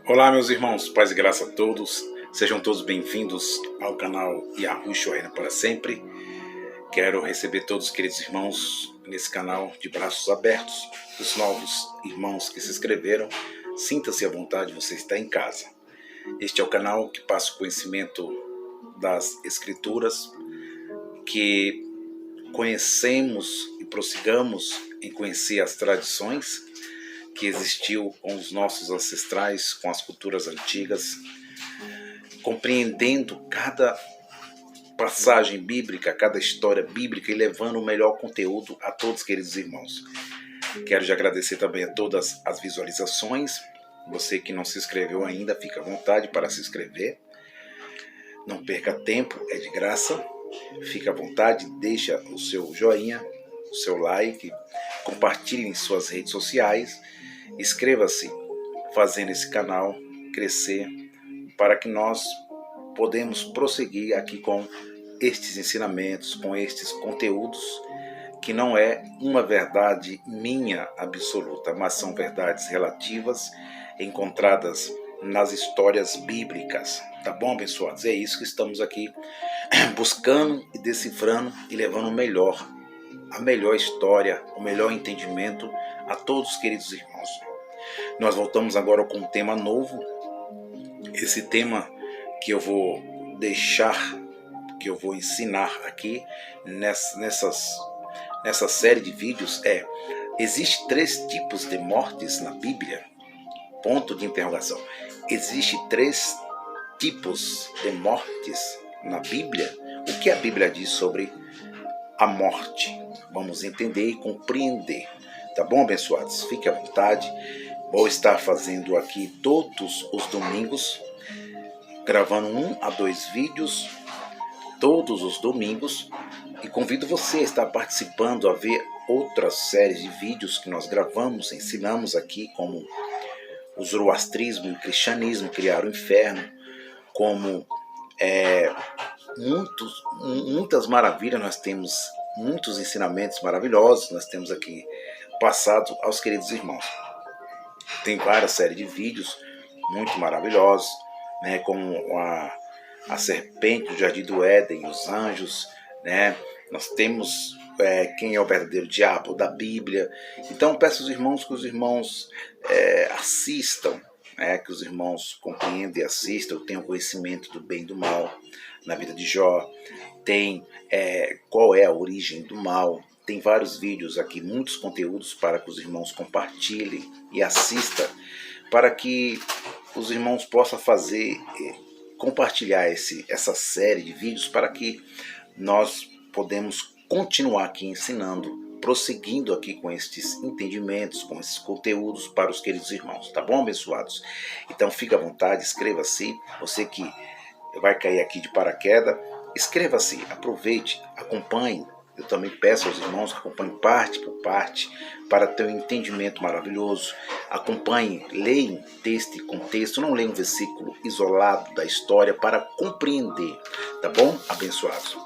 Olá, meus irmãos, paz e graça a todos. Sejam todos bem-vindos ao canal Yahushua Reina para Sempre. Quero receber todos os queridos irmãos nesse canal de braços abertos. Os novos irmãos que se inscreveram, sinta-se à vontade, você está em casa. Este é o canal que passa o conhecimento das Escrituras, que conhecemos e prossigamos em conhecer as tradições que existiu com os nossos ancestrais, com as culturas antigas, compreendendo cada passagem bíblica, cada história bíblica e levando o melhor conteúdo a todos, queridos irmãos. Quero já agradecer também a todas as visualizações. Você que não se inscreveu ainda, fica à vontade para se inscrever. Não perca tempo, é de graça. Fica à vontade, deixa o seu joinha, o seu like, compartilhe em suas redes sociais. Inscreva-se, fazendo esse canal crescer, para que nós podemos prosseguir aqui com estes ensinamentos, com estes conteúdos, que não é uma verdade minha absoluta, mas são verdades relativas, encontradas nas histórias bíblicas. Tá bom, abençoados? É isso que estamos aqui buscando e decifrando e levando o melhor, a melhor história, o melhor entendimento a todos os queridos irmãos. Nós voltamos agora com um tema novo. Esse tema que eu vou deixar, que eu vou ensinar aqui nessa série de vídeos é: existe 3 tipos de mortes na Bíblia? Ponto de interrogação. Existe 3 tipos de mortes na Bíblia? O que a Bíblia diz sobre a morte? Vamos entender e compreender. Tá bom, abençoados? Fique à vontade. Vou estar fazendo aqui todos os domingos, gravando 1 a 2 vídeos todos os domingos, e convido você a estar participando, a ver outras séries de vídeos que nós gravamos, ensinamos aqui, como o zoroastrismo e o cristianismo criaram o inferno, como muitas maravilhas, nós temos muitos ensinamentos maravilhosos, nós temos aqui passado aos queridos irmãos. Tem várias séries de vídeos muito maravilhosos, né, como a serpente do Jardim do Éden, os anjos, né? Nós temos quem é o verdadeiro diabo da Bíblia. Então peço aos irmãos que os irmãos assistam, né, que os irmãos compreendam e assistam, tenham conhecimento do bem e do mal na vida de Jó, tem qual é a origem do mal. Tem vários vídeos aqui, muitos conteúdos para que os irmãos compartilhem e assistam, para que os irmãos possam compartilhar essa série de vídeos, para que nós podemos continuar aqui ensinando, prosseguindo aqui com estes entendimentos, com esses conteúdos para os queridos irmãos. Tá bom, abençoados? Então fica à vontade, inscreva-se. Você que vai cair aqui de paraquedas, inscreva-se, aproveite, acompanhe. Eu também peço aos irmãos que acompanhem parte por parte, para ter um entendimento maravilhoso. Acompanhem, leiam texto e contexto, não leiam um versículo isolado da história, para compreender. Tá bom, abençoados?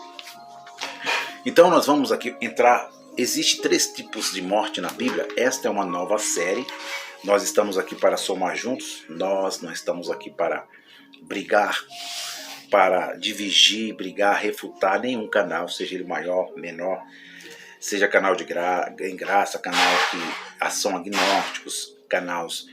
Então nós vamos aqui entrar. Existe 3 tipos de morte na Bíblia. Esta é uma nova série. Nós estamos aqui para somar juntos. Nós não estamos aqui para brigar, para dividir, brigar, refutar nenhum canal, seja ele maior, menor, seja canal em graça, canal que são agnósticos, canais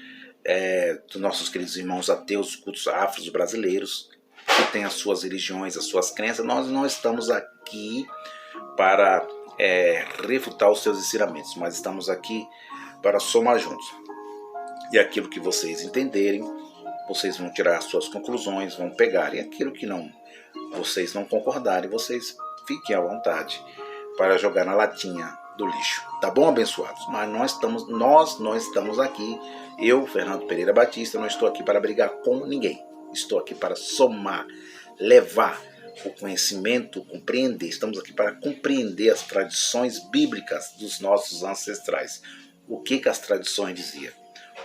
dos nossos queridos irmãos ateus, cultos afros brasileiros, que têm as suas religiões, as suas crenças. Nós não estamos aqui para refutar os seus ensinamentos, mas estamos aqui para somar juntos. E aquilo que vocês entenderem, vocês vão tirar as suas conclusões, vão pegar. E aquilo que vocês não concordarem, vocês fiquem à vontade para jogar na latinha do lixo. Tá bom, abençoados? Mas nós não estamos aqui. Eu, Fernando Pereira Batista, não estou aqui para brigar com ninguém. Estou aqui para somar, levar o conhecimento, compreender. Estamos aqui para compreender as tradições bíblicas dos nossos ancestrais. O que as tradições diziam?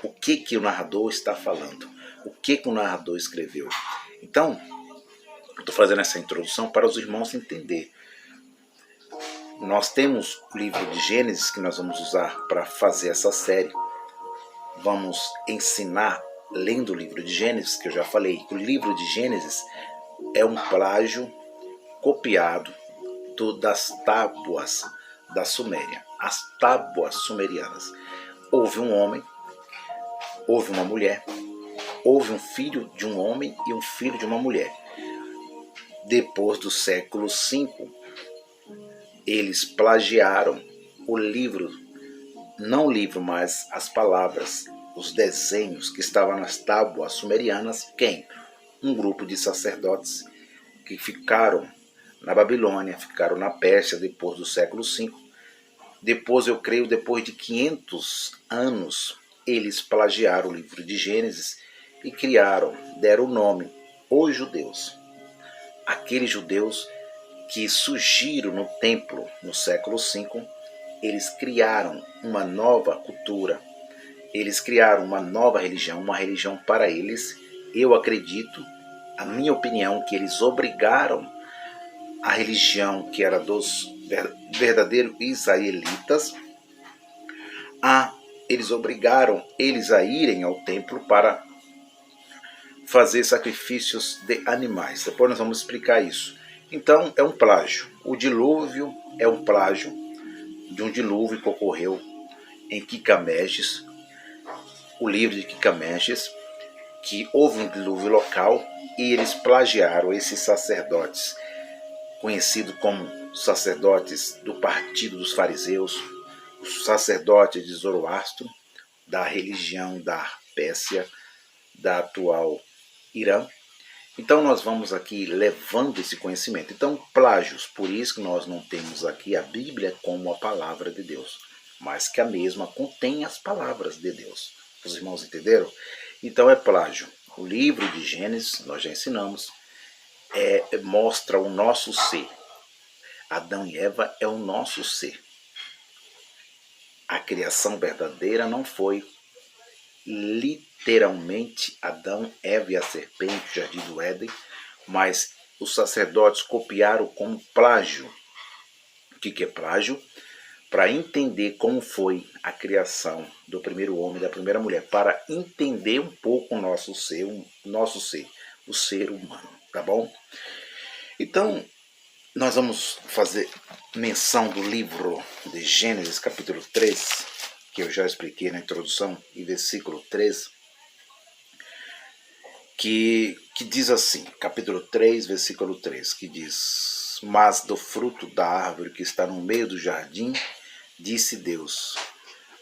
O que o narrador está falando? O que o narrador escreveu? Então, eu estou fazendo essa introdução para os irmãos entenderem. Nós temos o livro de Gênesis que nós vamos usar para fazer essa série. Vamos ensinar lendo o livro de Gênesis, que eu já falei, que o livro de Gênesis é um plágio copiado das tábuas da Suméria, as tábuas sumerianas. Houve um homem, houve uma mulher, houve um filho de um homem e um filho de uma mulher. Depois do século V, eles plagiaram o livro, não o livro, mas as palavras, os desenhos que estavam nas tábuas sumerianas. Quem? Um grupo de sacerdotes que ficaram na Babilônia, ficaram na Pérsia depois do século V. Depois, eu creio, depois de 500 anos, eles plagiaram o livro de Gênesis e criaram, deram o nome, os judeus. Aqueles judeus que surgiram no templo no século V, eles criaram uma nova cultura, eles criaram uma nova religião, uma religião para eles. Eu acredito, a minha opinião, que eles obrigaram a religião que era dos verdadeiros israelitas, eles obrigaram eles a irem ao templo para fazer sacrifícios de animais. Depois nós vamos explicar isso. Então é um plágio. O dilúvio é um plágio de um dilúvio que ocorreu em Quicameges, o livro de Quicameges, que houve um dilúvio local e eles plagiaram esses sacerdotes, conhecidos como sacerdotes do partido dos fariseus, os sacerdotes de Zoroastro, da religião da Pérsia, da atual Irã. Então nós vamos aqui levando esse conhecimento. Então, plágios, por isso que nós não temos aqui a Bíblia como a palavra de Deus, mas que a mesma contém as palavras de Deus. Os irmãos entenderam? Então é plágio. O livro de Gênesis, nós já ensinamos, mostra o nosso ser. Adão e Eva é o nosso ser. A criação verdadeira não foi literalmente Adão, Eva e a serpente, o jardim do Éden, mas os sacerdotes copiaram como plágio. O que é plágio? Para entender como foi a criação do primeiro homem e da primeira mulher, para entender um pouco o nosso ser, o ser humano, tá bom? Então, nós vamos fazer menção do livro de Gênesis, capítulo 3, que eu já expliquei na introdução, e versículo 3, que diz assim, capítulo 3, versículo 3, que diz: mas do fruto da árvore que está no meio do jardim, disse Deus,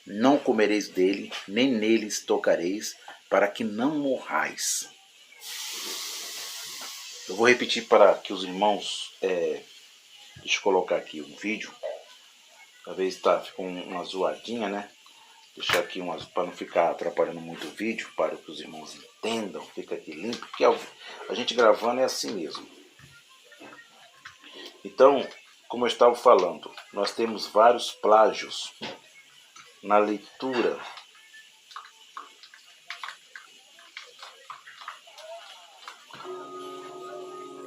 não comereis dele, nem neles tocareis, para que não morrais. Eu vou repetir para que os irmãos, deixa eu colocar aqui um vídeo, talvez ficou uma zoadinha, né? Deixar aqui para não ficar atrapalhando muito o vídeo, para que os irmãos entendam, fica aqui limpo, porque a gente gravando é assim mesmo. Então, como eu estava falando, nós temos vários plágios na leitura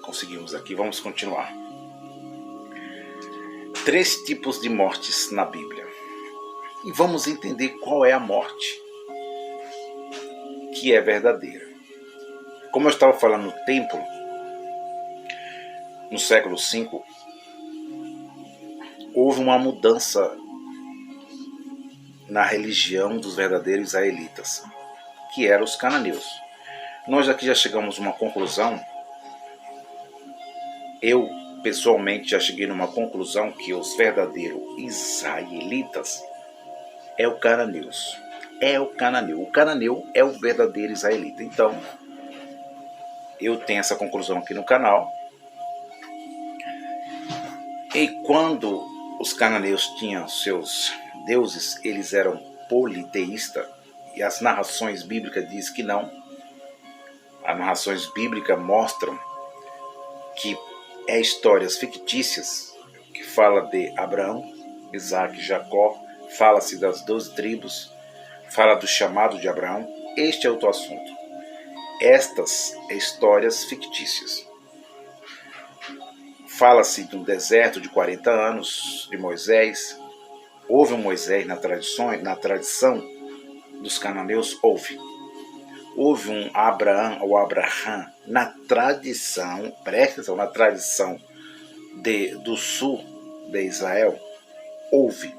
conseguimos aqui, vamos continuar. 3 tipos de mortes na Bíblia. E vamos entender qual é a morte que é verdadeira. Como eu estava falando no templo, no século V, houve uma mudança na religião dos verdadeiros israelitas, que eram os cananeus. Nós aqui já chegamos a uma conclusão, eu pessoalmente já cheguei numa conclusão que os verdadeiros israelitas é o cananeus. É o cananeu. O cananeu é o verdadeiro israelita. Então, eu tenho essa conclusão aqui no canal. E quando os cananeus tinham seus deuses, eles eram politeístas. E as narrações bíblicas dizem que não. As narrações bíblicas mostram que histórias fictícias, que fala de Abraão, Isaac e Jacó, fala-se das 12 tribos, fala do chamado de Abraão. Este é outro assunto. Estas histórias fictícias. Fala-se do deserto de 40 anos de Moisés. Houve um Moisés na tradição dos cananeus? Houve. houve um Abraão ou Abraham na tradição, presta atenção, na tradição do sul de Israel, houve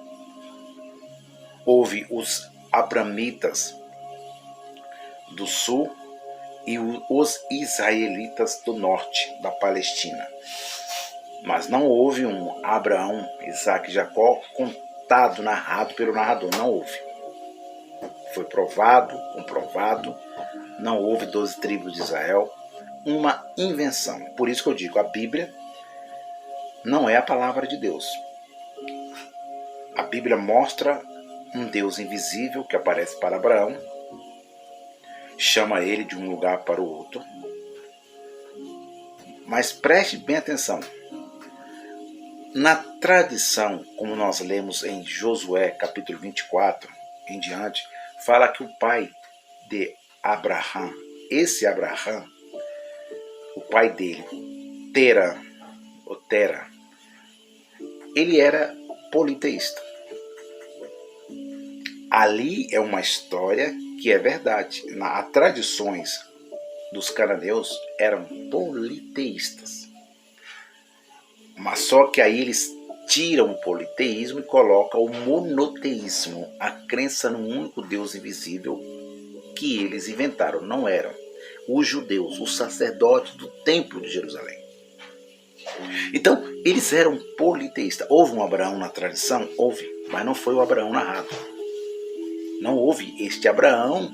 os abramitas do sul e os israelitas do norte da Palestina. Mas não houve um Abraão, Isaac e Jacó contado, narrado pelo narrador. Não houve. Foi provado, comprovado. Não houve 12 tribos de Israel. Uma invenção. Por isso que eu digo, a Bíblia não é a palavra de Deus. A Bíblia mostra um Deus invisível que aparece para Abraão, chama ele de um lugar para o outro. Mas preste bem atenção. Na tradição, como nós lemos em Josué, capítulo 24, em diante, fala que o pai de Abraão, esse Abraão, o pai dele, Tera, ele era politeísta. Ali é uma história que é verdade. As tradições dos cananeus eram politeístas. Mas só que aí eles tiram o politeísmo e colocam o monoteísmo, a crença no único Deus invisível que eles inventaram. Não eram os judeus, os sacerdotes do templo de Jerusalém. Então, eles eram politeístas. Houve um Abraão na tradição? Houve, mas não foi o Abraão narrado. Não houve este Abraão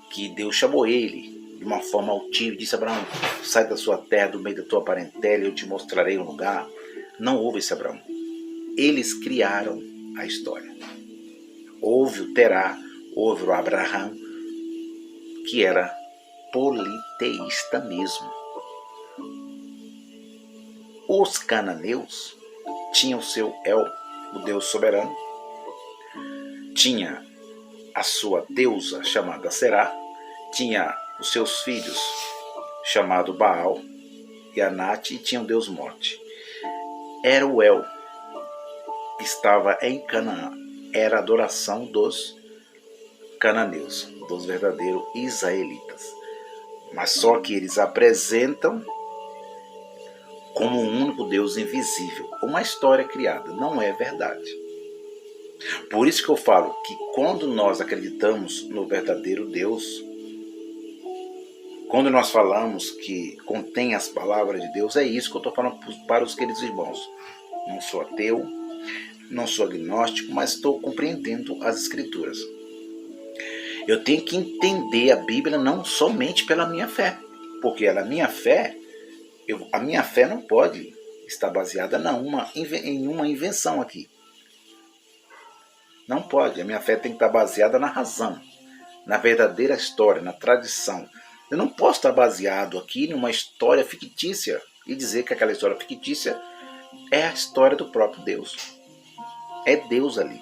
que Deus chamou ele de uma forma altiva e disse: Abraão, sai da sua terra, do meio da tua parentela, eu te mostrarei um lugar. Não houve esse Abraão. Eles criaram a história. Houve o Terá, houve o Abraão, que era politeísta mesmo. Os cananeus tinham o seu El, o Deus soberano, tinha a sua deusa chamada Será, tinha os seus filhos chamado Baal e Anate, e tinha o Deus Morte. Era o El, que estava em Canaã, era a adoração dos cananeus, dos verdadeiros israelitas. Mas só que eles apresentam como um único Deus invisível, uma história criada, não é verdade. Por isso que eu falo que quando nós acreditamos no verdadeiro Deus, quando nós falamos que contém as palavras de Deus, é isso que eu estou falando para os queridos irmãos. Não sou ateu, não sou agnóstico, mas estou compreendendo as Escrituras. Eu tenho que entender a Bíblia não somente pela minha fé, porque a minha fé não pode estar baseada em uma invenção aqui. Não pode, a minha fé tem que estar baseada na razão, na verdadeira história, na tradição. Eu não posso estar baseado aqui numa história fictícia e dizer que aquela história fictícia é a história do próprio Deus. É Deus ali.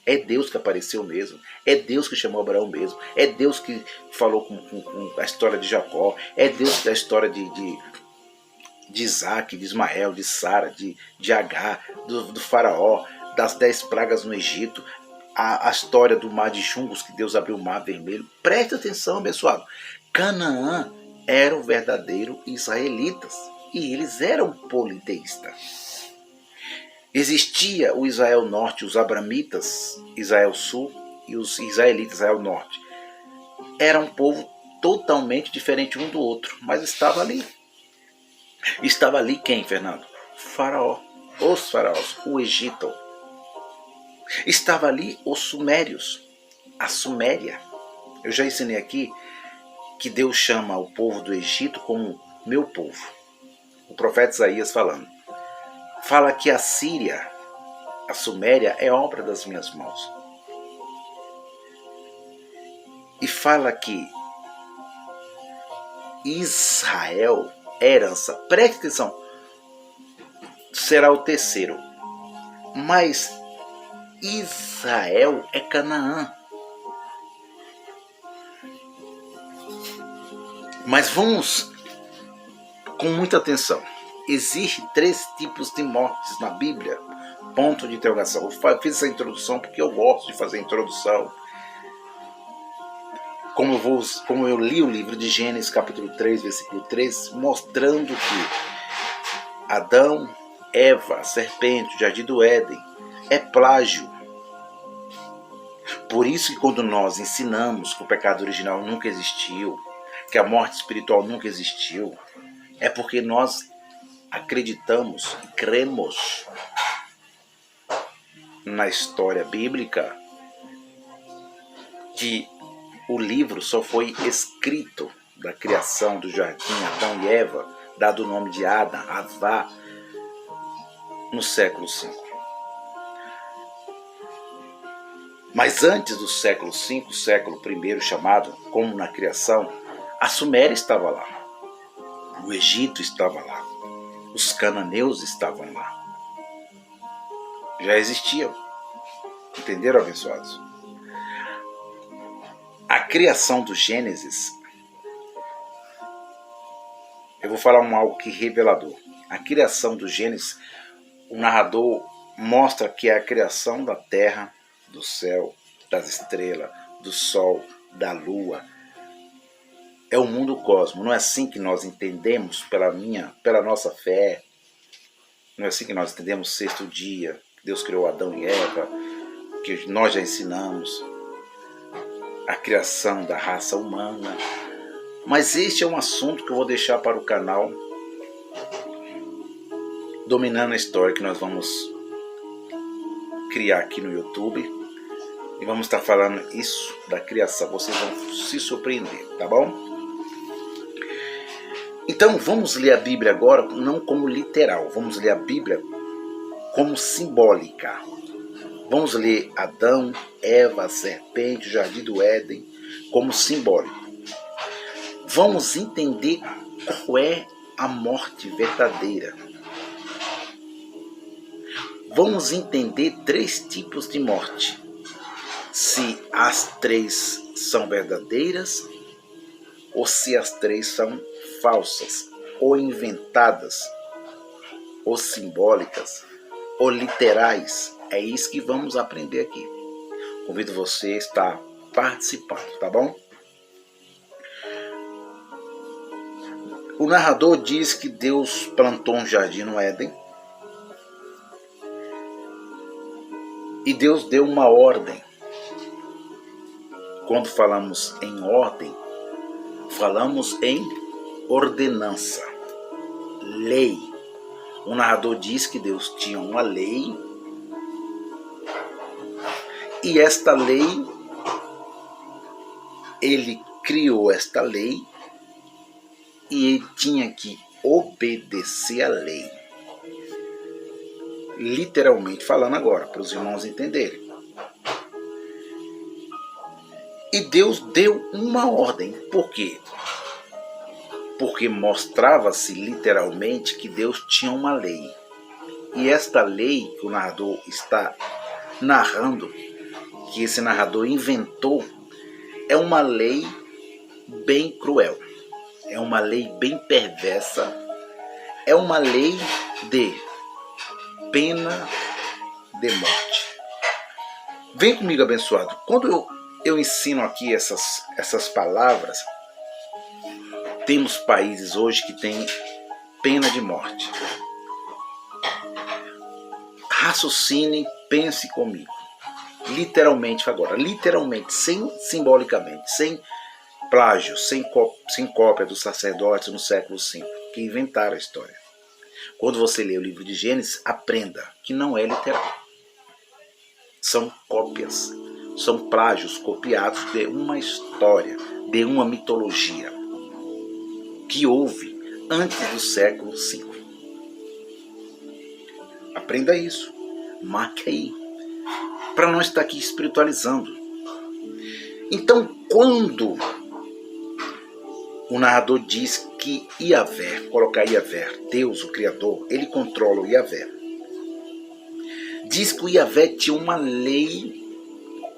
É Deus que apareceu mesmo. É Deus que chamou Abraão mesmo. É Deus que falou com a história de Jacó. É Deus da história de Isaac, de Ismael, de Sara, de Agar, do faraó, das 10 pragas no Egito. A história do mar de chungos, que Deus abriu o mar vermelho. Preste atenção, abençoado. Canaã era o verdadeiro israelitas. E eles eram politeístas. Existia o Israel Norte, os abramitas, Israel Sul, e os israelitas, Israel Norte. Era um povo totalmente diferente um do outro, mas estava ali. Estava ali quem, Fernando? Faraó, os faraós, o Egito. Estava ali os sumérios, a Suméria. Eu já ensinei aqui que Deus chama o povo do Egito como meu povo. O profeta Isaías falando. Fala que a Síria, a Suméria, é obra das minhas mãos. E fala que Israel, herança, preste atenção, será o terceiro. Mas Israel é Canaã. Mas vamos com muita atenção. Existem 3 tipos de mortes na Bíblia. Ponto de interrogação. Eu fiz essa introdução porque eu gosto de fazer introdução. como eu li o livro de Gênesis capítulo 3, versículo 3, mostrando que Adão, Eva, a serpente, o jardim do Éden, é plágio. Por isso que quando nós ensinamos que o pecado original nunca existiu, que a morte espiritual nunca existiu, é porque nós acreditamos e cremos na história bíblica que o livro só foi escrito da criação do jardim, Adão e Eva, dado o nome de Adão, Havá, no século V. Mas antes do século V, século I, chamado como na criação, a Suméria estava lá, o Egito estava lá, os cananeus estavam lá. Já existiam. Entenderam, abençoados? A criação do Gênesis, eu vou falar algo que revelador. A criação do Gênesis, o narrador mostra que é a criação da terra, do céu, das estrelas, do sol, da lua. É o mundo cosmo. Não é assim que nós entendemos pela nossa fé. Não é assim que nós entendemos o sexto dia, que Deus criou Adão e Eva, que nós já ensinamos a criação da raça humana. Mas este é um assunto que eu vou deixar para o canal Dominando a História, que nós vamos criar aqui no YouTube. E vamos estar falando isso da criação. Vocês vão se surpreender, tá bom? Então vamos ler a Bíblia agora, não como literal. Vamos ler a Bíblia como simbólica. Vamos ler Adão, Eva, a serpente, o jardim do Éden como simbólico. Vamos entender qual é a morte verdadeira. Vamos entender 3 tipos de morte. Se as 3 são verdadeiras ou se as 3 são falsas ou inventadas ou simbólicas ou literais. É isso que vamos aprender aqui. Convido você a estar participando, tá bom? O narrador diz que Deus plantou um jardim no Éden e Deus deu uma ordem. Quando falamos em ordem, falamos em ordenança, lei. O narrador diz que Deus tinha uma lei e esta lei, ele criou esta lei e ele tinha que obedecer a lei. Literalmente falando agora, para os irmãos entenderem. E Deus deu uma ordem. Por quê? Porque mostrava-se literalmente que Deus tinha uma lei. E esta lei que o narrador está narrando, que esse narrador inventou, é uma lei bem cruel. É uma lei bem perversa. É uma lei de pena de morte. Vem comigo, abençoado. Quando eu ensino aqui essas palavras, temos países hoje que têm pena de morte. Raciocine, pense comigo. Literalmente agora. Literalmente, sem simbolicamente, sem plágio, sem cópia dos sacerdotes no século V, que inventaram a história. Quando você lê o livro de Gênesis, aprenda que não é literal. São cópias, são plágios copiados de uma história, de uma mitologia que houve antes do século V. Aprenda isso, marque aí, para não estar aqui espiritualizando. Então, quando o narrador diz que Yahvé, colocar Yahvé, Deus, o Criador, ele controla o Yahvé. Diz que o Yahvé tinha uma lei,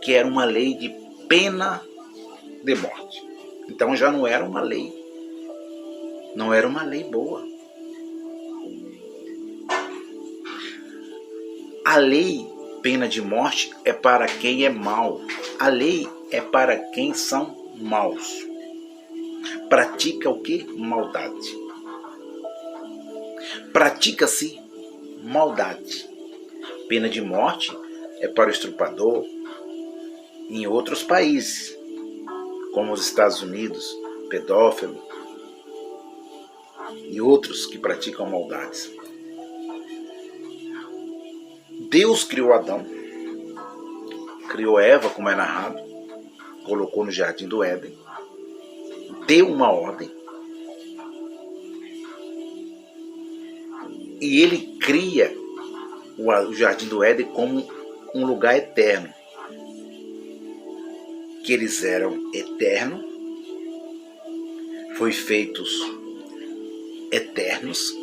que era uma lei de pena de morte. Então já não era uma lei. Não era uma lei boa. A lei, pena de morte, é para quem é mau. A lei é para quem são maus. Pratica o que? Maldade. Pratica-se maldade. Pena de morte é para o estuprador em outros países, como os Estados Unidos, pedófilo e outros que praticam maldades. Deus criou Adão, criou Eva, como é narrado, colocou no jardim do Éden, deu uma ordem e ele cria o jardim do Éden como um lugar eterno, que eles eram eternos, foi feitos eternos.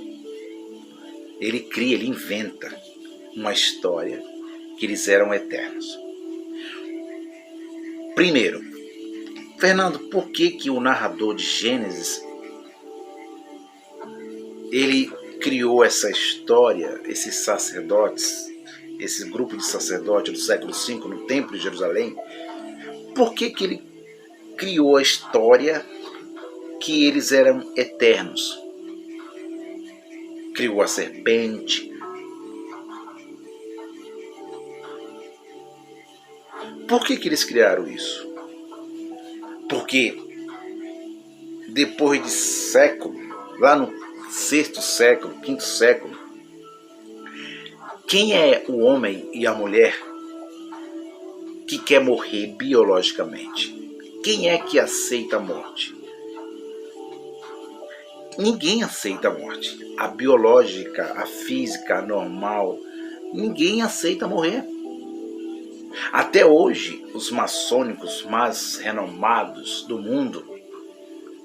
Ele cria, ele inventa uma história que eles eram eternos. Primeiro, Fernando, por que o narrador de Gênesis ele criou essa história, esses sacerdotes, esse grupo de sacerdotes do século V no Templo de Jerusalém? Por que ele criou a história que eles eram eternos? Criou a serpente. Por que eles criaram isso? Porque depois de século, lá no sexto século, quinto século, quem é o homem e a mulher que quer morrer biologicamente? Quem é que aceita a morte? Ninguém aceita a morte. A biológica, a física, a normal, ninguém aceita morrer. Até hoje, os maçônicos mais renomados do mundo,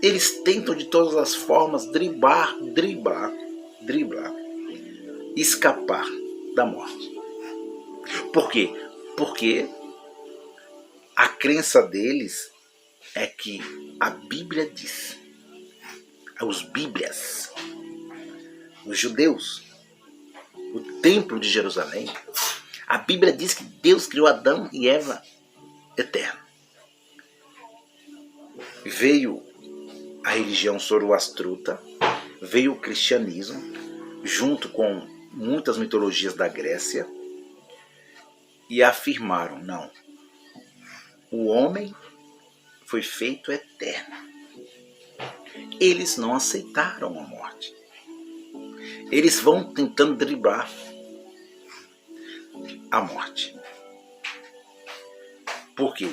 eles tentam de todas as formas driblar, escapar da morte. Por quê? Porque a crença deles é que a Bíblia diz, os Bíblias, os judeus, o Templo de Jerusalém, a Bíblia diz que Deus criou Adão e Eva eterno. Veio a religião zoroastruta, veio o cristianismo, junto com muitas mitologias da Grécia, e afirmaram, não, o homem foi feito eterno. Eles não aceitaram a morte. Eles vão tentando driblar a morte. Por quê?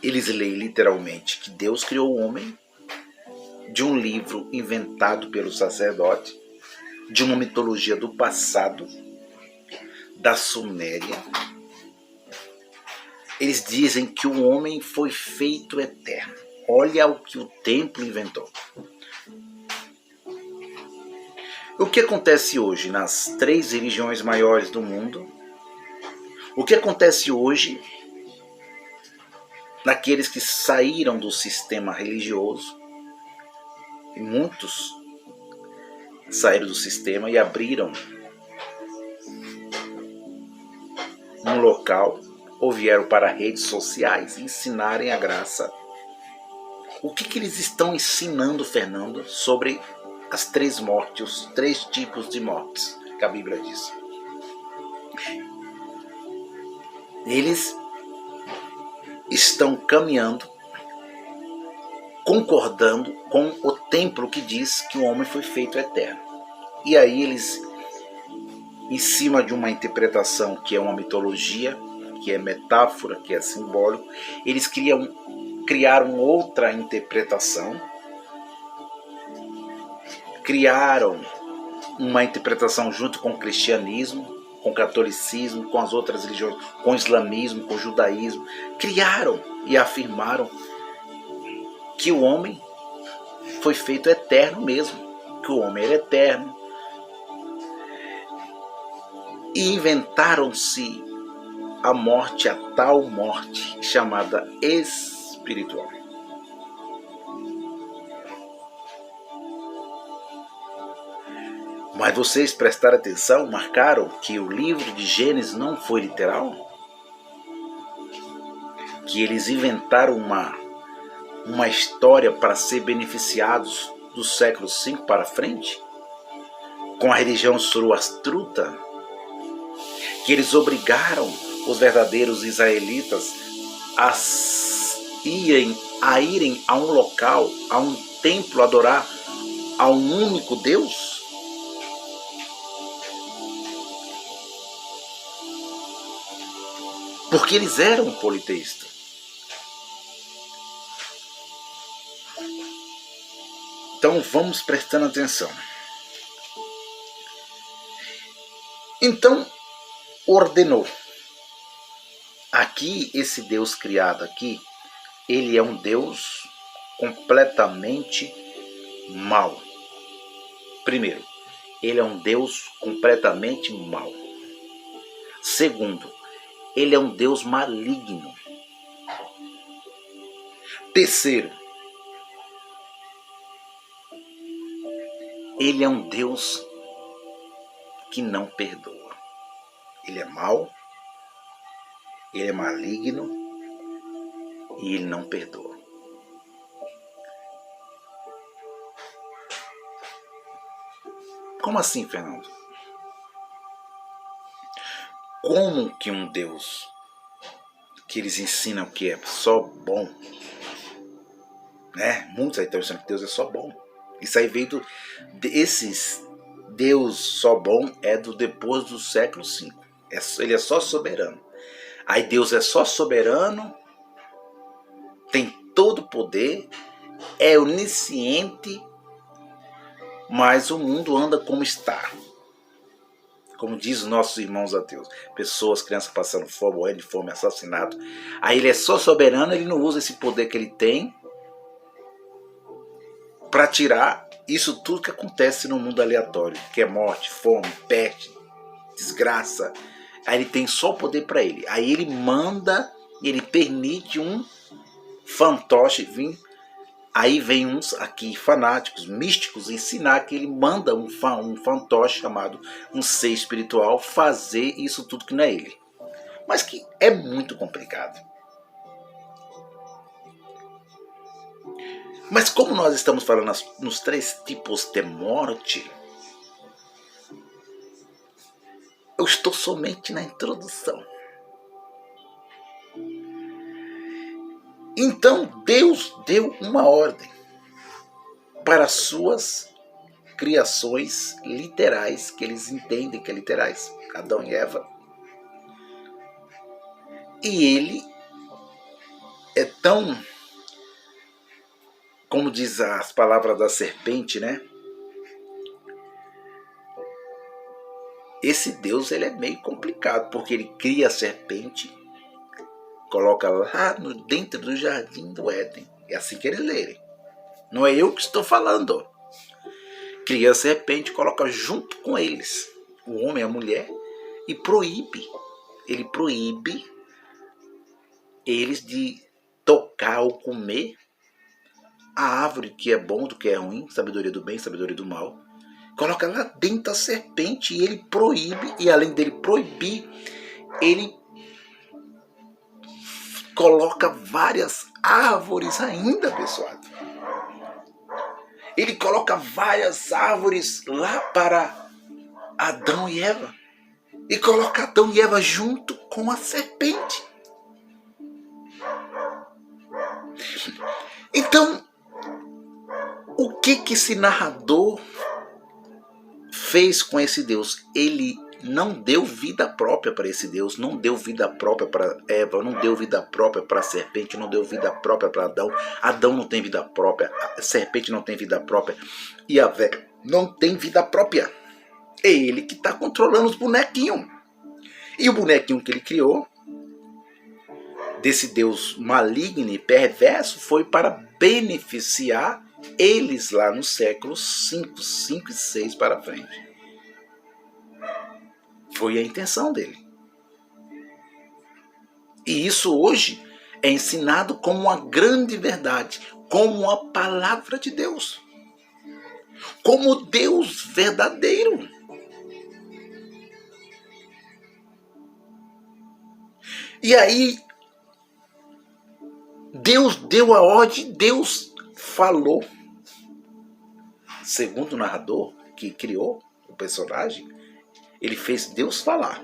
Eles leem literalmente que Deus criou o homem de um livro inventado pelo sacerdote, de uma mitologia do passado, da Suméria. Eles dizem que o homem foi feito eterno. Olha o que o templo inventou. O que acontece hoje nas 3 religiões maiores do mundo? O que acontece hoje naqueles que saíram do sistema religioso? E muitos saíram do sistema e abriram um local ou vieram para redes sociais ensinarem a graça. O que eles estão ensinando, Fernando, sobre as 3 mortes, os 3 tipos de mortes que a Bíblia diz? Eles estão caminhando, concordando com o templo que diz que o homem foi feito eterno. E aí eles, em cima de uma interpretação que é uma mitologia, que é metáfora, que é simbólico, eles criaram outra interpretação, criaram uma interpretação junto com o cristianismo, com o catolicismo, com as outras religiões, com o islamismo, com o judaísmo, criaram e afirmaram que o homem foi feito eterno mesmo, que o homem era eterno. E inventaram-se a morte, a tal morte chamada espiritual. Mas vocês prestaram atenção, marcaram que o livro de Gênesis não foi literal? Que eles inventaram uma uma história para ser beneficiados do século V para frente, com a religião zoroastruta, que eles obrigaram os verdadeiros israelitas a irem a um local, a um templo, adorar a um único Deus? Porque eles eram politeístas. Então vamos prestando atenção. Então ordenou. Aqui, esse Deus criado aqui, ele é um Deus completamente mau. Primeiro, ele é um Deus completamente mau. Segundo, ele é um Deus maligno. Terceiro, ele é um Deus que não perdoa. Ele é mau, ele é maligno e ele não perdoa. Como assim, Fernando? Como que um Deus que eles ensinam que é só bom, né? Muitos aí estão ensinando que Deus é só bom. Isso aí veio desses Deus só bom é do depois do século V. Ele é só soberano. Aí Deus é só soberano, tem todo o poder, é onisciente, mas o mundo anda como está. Como diz os nossos irmãos ateus. Pessoas, crianças passando fome, morrendo de fome, assassinato. Aí ele é só soberano, ele não usa esse poder que ele tem para tirar isso tudo que acontece no mundo aleatório, que é morte, fome, peste, desgraça. Aí ele tem só o poder para ele. Aí ele manda, ele permite um fantoche vir. Aí vem uns aqui fanáticos, místicos, ensinar que ele manda um fantoche chamado um ser espiritual fazer isso tudo que não é ele. Mas que é muito complicado. Mas como nós estamos falando nos 3 tipos de morte, eu estou somente na introdução. Então Deus deu uma ordem para as suas criações literais, que eles entendem que é literais, Adão e Eva. E ele é tão, como diz as palavras da serpente, né? Esse Deus ele é meio complicado, porque ele cria a serpente, coloca lá dentro do jardim do Éden. É assim que eles lerem. Não é eu que estou falando. Cria a serpente, coloca junto com eles o homem e a mulher e proíbe. Ele proíbe eles de tocar ou comer a árvore que é bom do que é ruim, sabedoria do bem, sabedoria do mal. Coloca lá dentro a serpente e ele proíbe, e além dele proibir, ele coloca várias árvores ainda, pessoal. Ele coloca várias árvores lá para Adão e Eva. E coloca Adão e Eva junto com a serpente. Então, o que esse narrador fez com esse Deus? Ele não deu vida própria para esse Deus, não deu vida própria para Eva, não deu vida própria para a serpente, não deu vida própria para Adão. Adão não tem vida própria, a serpente não tem vida própria e a Eva não tem vida própria. É ele que está controlando os bonequinhos. E o bonequinho que ele criou, desse Deus maligno e perverso, foi para beneficiar eles lá no século 5 e 6 para frente. Foi a intenção dele. E isso hoje é ensinado como uma grande verdade, como a palavra de Deus, como Deus verdadeiro. E aí, Deus deu a ordem, Deus falou. Segundo o narrador que criou o personagem, ele fez Deus falar.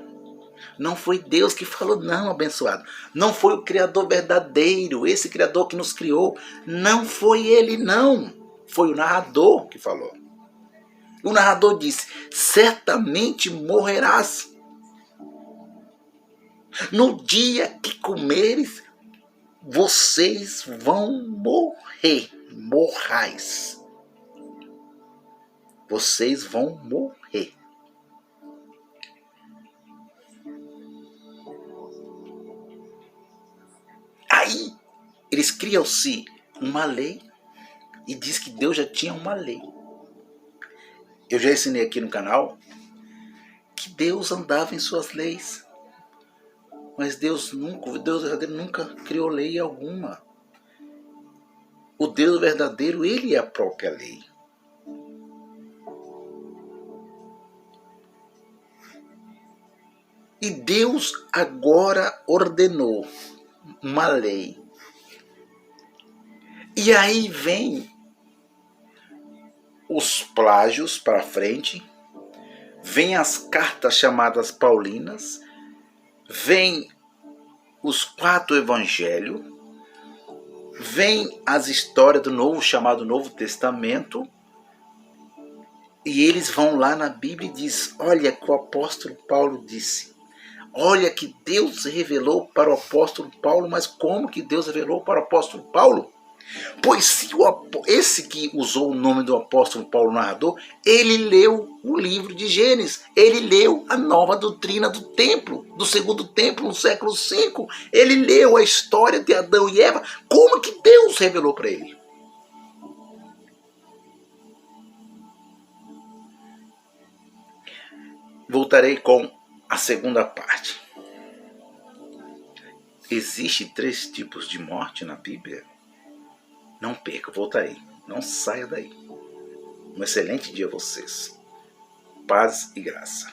Não foi Deus que falou, não, abençoado. Não foi o Criador verdadeiro, esse Criador que nos criou. Não foi ele, não. Foi o narrador que falou. O narrador disse, certamente morrerás. No dia que comeres, vocês vão morrer. Morrais. Vocês vão morrer. Aí, eles criam-se uma lei e diz que Deus já tinha uma lei. Eu já ensinei aqui no canal que Deus andava em suas leis. Mas Deus verdadeiro nunca criou lei alguma. O Deus verdadeiro, ele é a própria lei. E Deus agora ordenou uma lei. E aí vem os plágios para frente, vem as cartas chamadas paulinas, vem os 4 evangelhos, vem as histórias do novo, chamado Novo Testamento, e eles vão lá na Bíblia e diz, olha que o apóstolo Paulo disse, olha que Deus revelou para o apóstolo Paulo, mas como que Deus revelou para o apóstolo Paulo? Pois se esse que usou o nome do apóstolo Paulo narrador, ele leu o livro de Gênesis, ele leu a nova doutrina do templo, do segundo templo no século V, ele leu a história de Adão e Eva, como que Deus revelou para ele? Voltarei com a segunda parte. Existem 3 tipos de morte na Bíblia? Não perca, voltarei. Não saia daí. Um excelente dia a vocês. Paz e graça.